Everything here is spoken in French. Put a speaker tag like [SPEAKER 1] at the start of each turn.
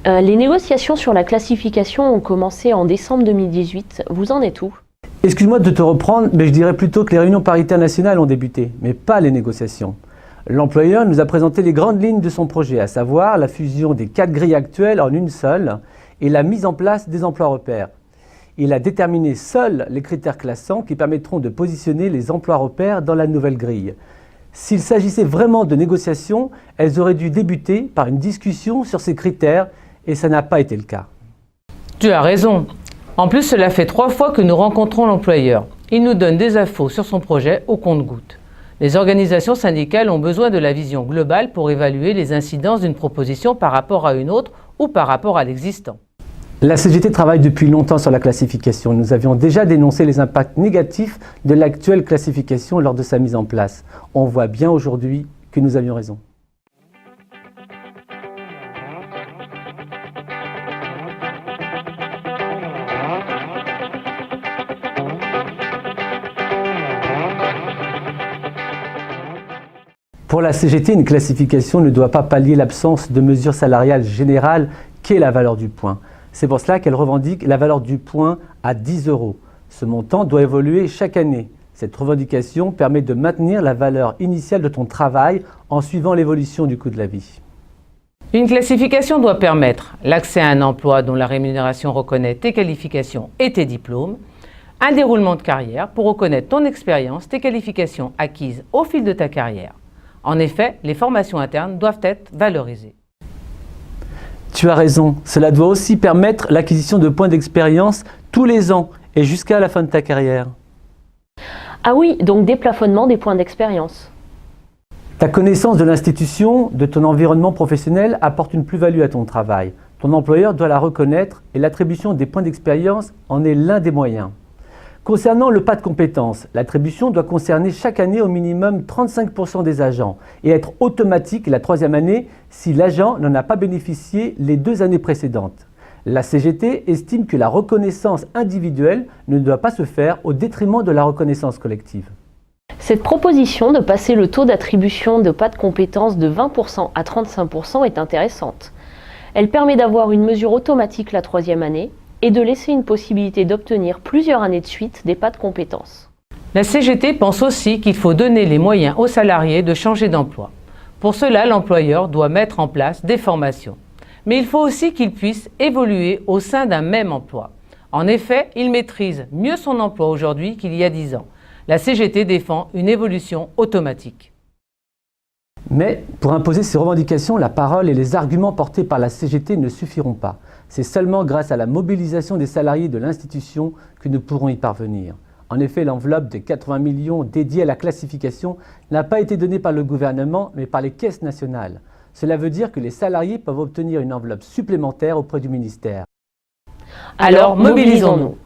[SPEAKER 1] Les négociations sur la classification ont commencé en décembre 2018. Vous en êtes où?
[SPEAKER 2] Excuse-moi de te reprendre, mais je dirais plutôt que les réunions paritaires nationales ont débuté, mais pas les négociations. L'employeur nous a présenté les grandes lignes de son projet, à savoir la fusion des 4 grilles actuelles en une seule et la mise en place des emplois repères. Il a déterminé seuls les critères classants qui permettront de positionner les emplois repères dans la nouvelle grille. S'il s'agissait vraiment de négociations, elles auraient dû débuter par une discussion sur ces critères et ça n'a pas été le cas.
[SPEAKER 3] Tu as raison. En plus, cela fait 3 fois que nous rencontrons l'employeur. Il nous donne des infos sur son projet au compte-gouttes. Les organisations syndicales ont besoin de la vision globale pour évaluer les incidences d'une proposition par rapport à une autre ou par rapport à l'existant.
[SPEAKER 2] La CGT travaille depuis longtemps sur la classification. Nous avions déjà dénoncé les impacts négatifs de l'actuelle classification lors de sa mise en place. On voit bien aujourd'hui que nous avions raison. Pour la CGT, une classification ne doit pas pallier l'absence de mesures salariales générales qu'est la valeur du point. C'est pour cela qu'elle revendique la valeur du point à 10 €. Ce montant doit évoluer chaque année. Cette revendication permet de maintenir la valeur initiale de ton travail en suivant l'évolution du coût de la vie.
[SPEAKER 3] Une classification doit permettre l'accès à un emploi dont la rémunération reconnaît tes qualifications et tes diplômes, un déroulement de carrière pour reconnaître ton expérience, tes qualifications acquises au fil de ta carrière. En effet, les formations internes doivent être valorisées.
[SPEAKER 2] Tu as raison, cela doit aussi permettre l'acquisition de points d'expérience tous les ans et jusqu'à la fin de ta carrière.
[SPEAKER 1] Ah oui, donc déplafonnement des points d'expérience.
[SPEAKER 2] Ta connaissance de l'institution, de ton environnement professionnel apporte une plus-value à ton travail. Ton employeur doit la reconnaître et l'attribution des points d'expérience en est l'un des moyens. Concernant le pas de compétences, l'attribution doit concerner chaque année au minimum 35% des agents et être automatique la 3e année si l'agent n'en a pas bénéficié les 2 années précédentes. La CGT estime que la reconnaissance individuelle ne doit pas se faire au détriment de la reconnaissance collective.
[SPEAKER 1] Cette proposition de passer le taux d'attribution de pas de compétences de 20% à 35% est intéressante. Elle permet d'avoir une mesure automatique la 3e année et de laisser une possibilité d'obtenir plusieurs années de suite des pas de compétences.
[SPEAKER 3] La CGT pense aussi qu'il faut donner les moyens aux salariés de changer d'emploi. Pour cela, l'employeur doit mettre en place des formations. Mais il faut aussi qu'il puisse évoluer au sein d'un même emploi. En effet, il maîtrise mieux son emploi aujourd'hui qu'il y a 10 ans. La CGT défend une évolution automatique.
[SPEAKER 2] Mais pour imposer ces revendications, la parole et les arguments portés par la CGT ne suffiront pas. C'est seulement grâce à la mobilisation des salariés de l'institution que nous pourrons y parvenir. En effet, l'enveloppe de 80 millions dédiée à la classification n'a pas été donnée par le gouvernement, mais par les caisses nationales. Cela veut dire que les salariés peuvent obtenir une enveloppe supplémentaire auprès du ministère.
[SPEAKER 1] Alors, mobilisons-nous.